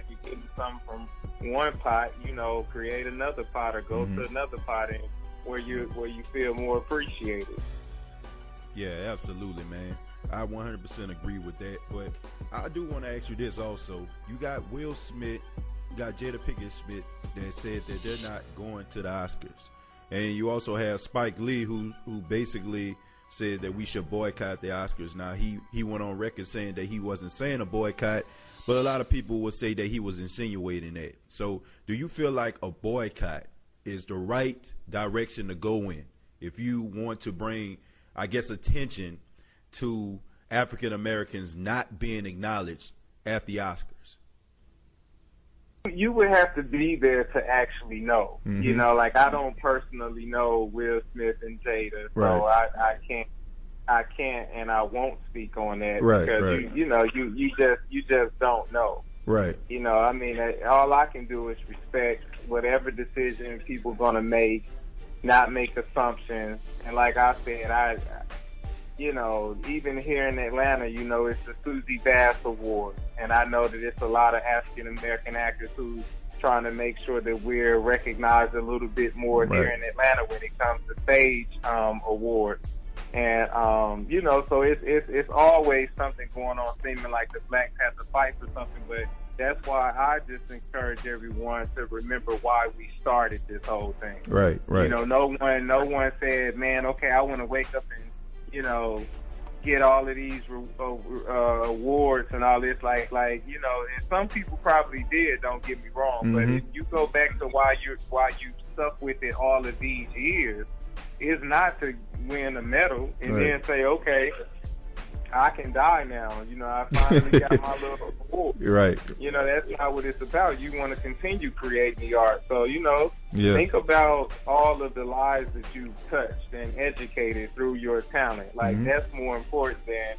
like you're getting something from one pot, create another pot or go to another pot and where you feel more appreciated. Yeah, absolutely, man. I 100% agree with that. But I do want to ask you this also. You got Will Smith, you got Jada Pinkett Smith that said that they're not going to the Oscars. And you also have Spike Lee who basically said that we should boycott the Oscars. Now, he went on record saying that he wasn't saying a boycott, but a lot of people would say that he was insinuating that. So do you feel like a boycott is the right direction to go in if you want to bring, I guess, attention to African Americans not being acknowledged at the Oscars? You would have to be there to actually know. Like I don't personally know Will Smith and Jada, so I can't and I won't speak on that because you just don't know. Right. I mean, all I can do is respect whatever decision people gonna make, not make assumptions. And like I said, even here in Atlanta, it's the Susie Bass Award. And I know that it's a lot of African-American actors who's trying to make sure that we're recognized a little bit more here in Atlanta when it comes to stage awards. And, so it's always something going on, seeming like the Black Panther fight for something. But that's why I just encourage everyone to remember why we started this whole thing. Right. No one said, man, okay, I want to wake up and, get all of these awards and all this, like and some people probably did, don't get me wrong, but if you go back to why you stuck with it all of these years, is not to win a medal and then say, okay, I can die now. I finally got my little award. Right. That's not what it's about. You want to continue creating the art. So, think about all of the lives that you've touched and educated through your talent. Like, that's more important than,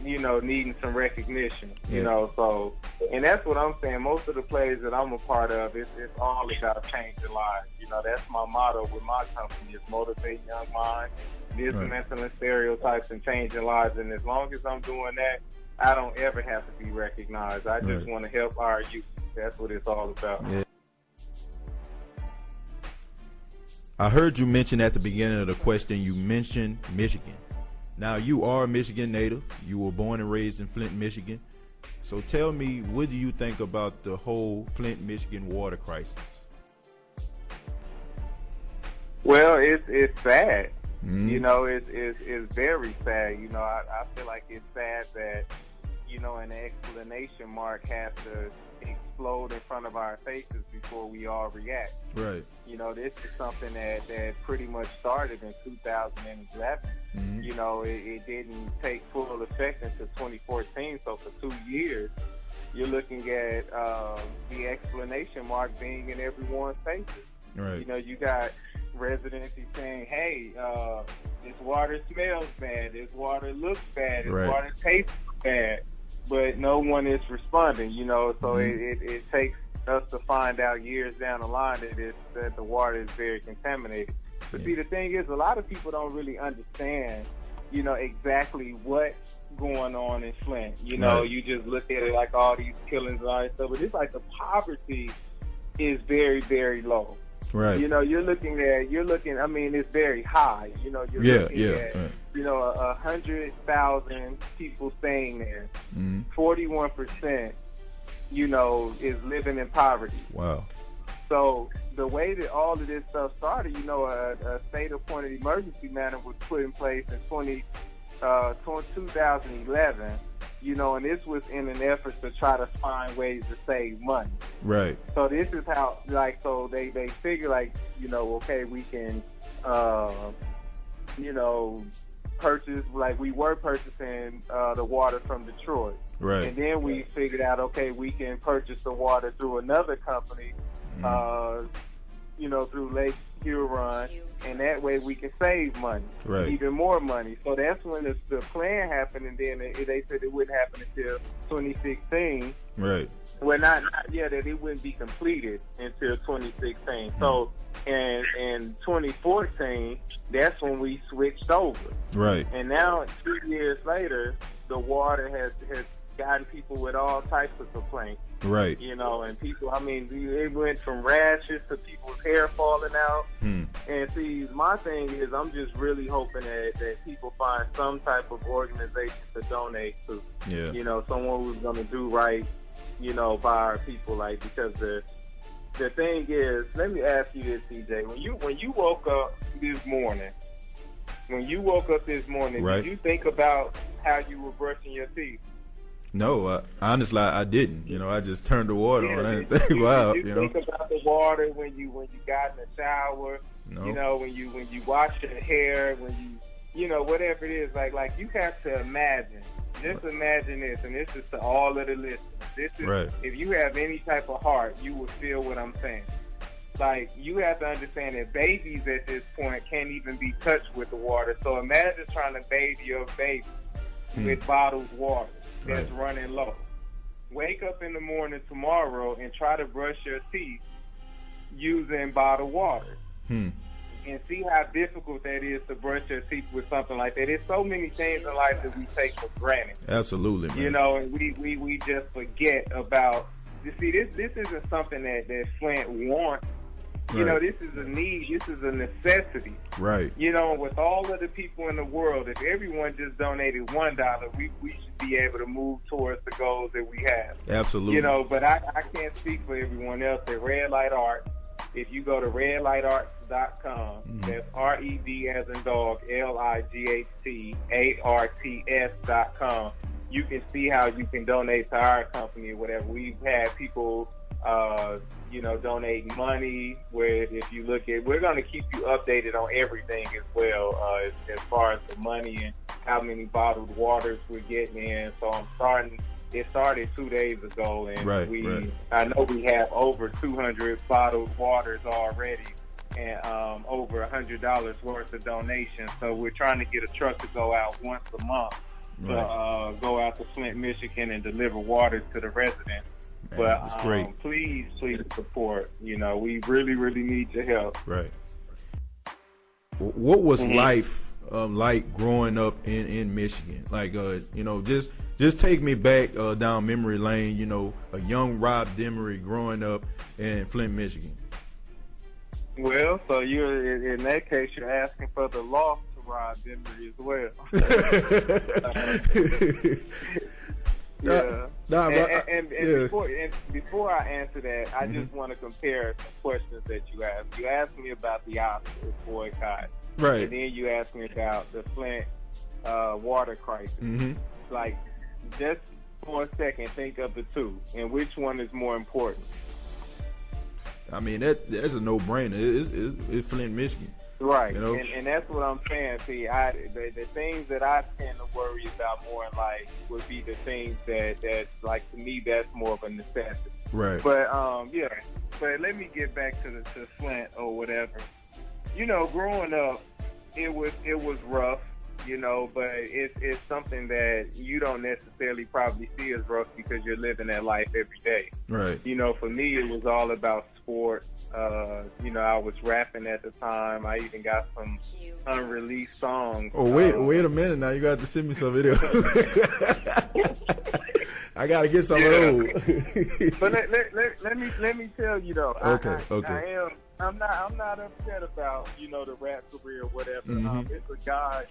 needing some recognition, So, and that's what I'm saying. Most of the plays that I'm a part of, it's all about changing lives. That's my motto with my company. It's motivating young minds, dismantling stereotypes and changing lives. And as long as I'm doing that, I don't ever have to be recognized. I just want to help our youth. That's what it's all about. Yeah. I heard you mention at the beginning of the question, you mentioned Michigan. Now, you are a Michigan native. You were born and raised in Flint, Michigan. So tell me, what do you think about the whole Flint, Michigan water crisis? Well, it's sad. It's very sad. I feel like it's sad that, an explanation mark has to explode in front of our faces before we all react. Right. This is something that pretty much started in 2011. It didn't take full effect until 2014. So for 2 years, you're looking at the explanation mark being in everyone's faces. Right. You got residents saying, hey, this water smells bad, this water looks bad, this water tastes bad, but no one is responding, so it takes us to find out years down the line that the water is very contaminated. But see, the thing is, a lot of people don't really understand, exactly what's going on in Flint. You just look at it like all these killings and all that stuff, but it's like the poverty is very, very low. Right. You're looking, I mean, it's very high. You're looking at, 100,000 people staying there. 41%, is living in poverty. Wow. So the way that all of this stuff started, a state-appointed emergency management was put in place in 2011. And this was in an effort to try to find ways to save money. Right. So this is how, so they figure, okay, we can, purchase, we were purchasing the water from Detroit. Right. And then we figured out, okay, we can purchase the water through another company, through Lake Huron, and that way we can save money, even more money. So that's when the plan happened, and then they said it wouldn't happen until 2016. Right. Well, not yet, that it wouldn't be completed until 2016. So in 2014, that's when we switched over. Right. And now, 2 years later, the water has gotten people with all types of complaints. Right. You know, and people, I mean, it went from rashes to people's hair falling out. And see, my thing is, I'm just really hoping that people find some type of organization to donate to. Yeah. You know, someone who's going to do right, you know, by our people. Like, because the thing is, let me ask you this, TJ. When you woke up this morning, right. did you think about how you were brushing your teeth? No, honestly, I didn't. You know, I just turned the water on. I didn't think, wow, you know. Think about the water when you got in the shower. No. You know, when you wash your hair, when you know, whatever it is. Like you have to imagine. Just imagine this, and this is to all of the listeners. This is right. If you have any type of heart, you will feel what I'm saying. Like, you have to understand that babies at this point can't even be touched with the water. So imagine trying to bathe your baby with bottled water that's running low. Wake up in the morning tomorrow and try to brush your teeth using bottled water. And see how difficult that is to brush your teeth with something like that. There's so many things in life that we take for granted. Absolutely, man. You know, and we just forget about. You see, this isn't something that Flint wants. You know, this is a need. This is a necessity. Right. You know, with all of the people in the world, if everyone just donated $1, we should be able to move towards the goals that we have. Absolutely. You know, but I can't speak for everyone else. At Red Light Art, if you go to redlightarts.com, that's RED as in dog, LIGHTARTS.com, you can see how you can donate to our company or whatever. We've had people you know, donate money. Where if you look at, we're going to keep you updated on everything as well, as far as the money and how many bottled waters we're getting in. So it started 2 days ago, and I know we have over 200 bottled waters already, and over $100 worth of donations. So we're trying to get a truck to go out once a month to go out to Flint, Michigan, and deliver waters to the residents. Man, but that's great. Please support. You know, we really, really need your help. Right. What was life like growing up in Michigan? Like, you know, just take me back down memory lane. You know, a young Rob Demery growing up in Flint, Michigan. Well, so you're in that case, you're asking for the loss to Rob Demery as well. Yeah. Before I answer that, I just want to compare some questions that you asked. You asked me about the Oscars boycott, right? And then you asked me about the Flint water crisis. Like, just for a second, think of the two, and which one is more important? I mean, that's a no-brainer. It's Flint, Michigan. Right, you know? and that's what I'm saying. See, the things that I tend to worry about more in life would be the things that like, to me, that's more of a necessity. Right. But but let me get back to Flint or whatever. You know, growing up, it was rough. You know, but it's something that you don't necessarily probably see as rough because you're living that life every day. Right. You know, for me, it was all about sports. You know, I was rapping at the time. I even got some unreleased songs. Oh, wait a minute now. You got to send me some video. I got to get some of those. But let me tell you though. Okay. I'm not upset about, you know, the rap career or whatever. It's a guy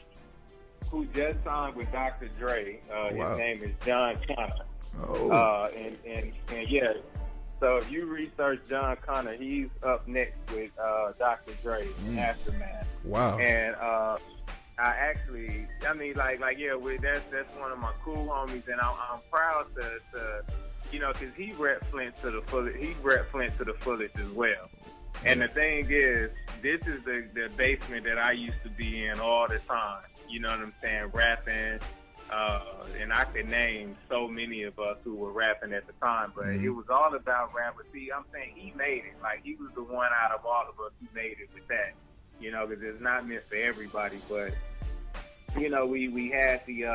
who just signed with Dr. Dre. His name is John Connor. Oh. And yeah. So if you research John Connor, he's up next with Dr. Dre, Aftermath. Wow. And that's one of my cool homies, and I'm proud to you know, because he rep Flint to the fullest. He rep Flint to the fullest as well. And the thing is, this is the basement that I used to be in all the time. You know what I'm saying? Rapping. And I could name so many of us who were rapping at the time, but it was all about rap. But see, I'm saying he made it. Like, he was the one out of all of us who made it with that. You know, because it's not meant for everybody. But, you know, we had the,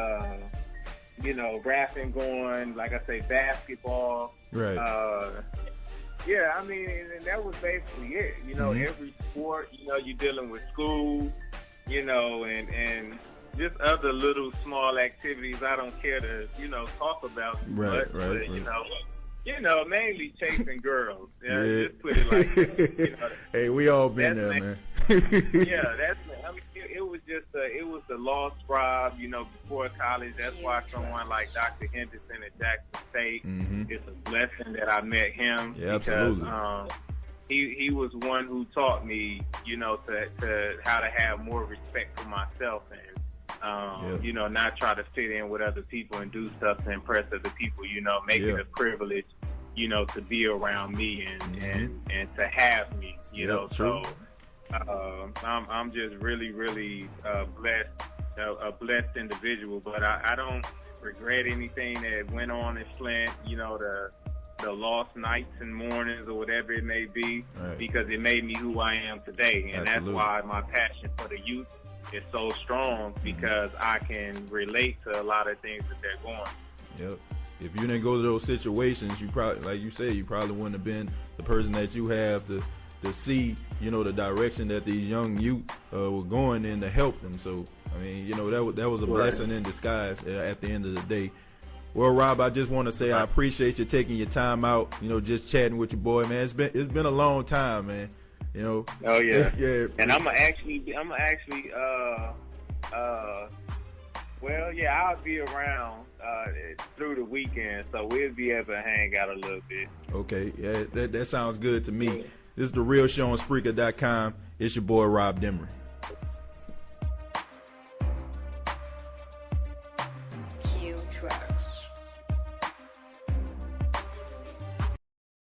you know, rapping going, like I say, basketball. Right. Yeah, I mean, and that was basically it. You know, every sport, you know, you're dealing with school, you know, and just other little small activities I don't care to, talk about too much. But, mainly chasing girls. Just put it like that. Hey, we all been there, man. It was the law scribe, before college. That's why someone like Dr. Henderson at Jackson State, it's a blessing that I met him. Yeah, because, absolutely. He was one who taught me, to how to have more respect for myself and, not try to fit in with other people and do stuff to impress other people, make it a privilege, to be around me and to have me, so I'm just really, really blessed, a blessed individual, but I don't regret anything that went on in Flint, the lost nights and mornings or whatever it may be, because it made me who I am today. And That's why my passion for the youth is so strong, because I can relate to a lot of things that they're going through. Yep. If you didn't go to those situations, you probably, like you say, you probably wouldn't have been the person that you have to see, the direction that these young youth were going in to help them. So, I mean, that was a blessing in disguise at the end of the day. Well, Rob, I just want to say I appreciate you taking your time out, just chatting with your boy, man. It's been a long time, man. Oh yeah. Yeah. And I'll be around through the weekend, so we'll be able to hang out a little bit. Okay, yeah, that sounds good to me. This is The Real Show on Spreaker.com. It's your boy, Rob Demery.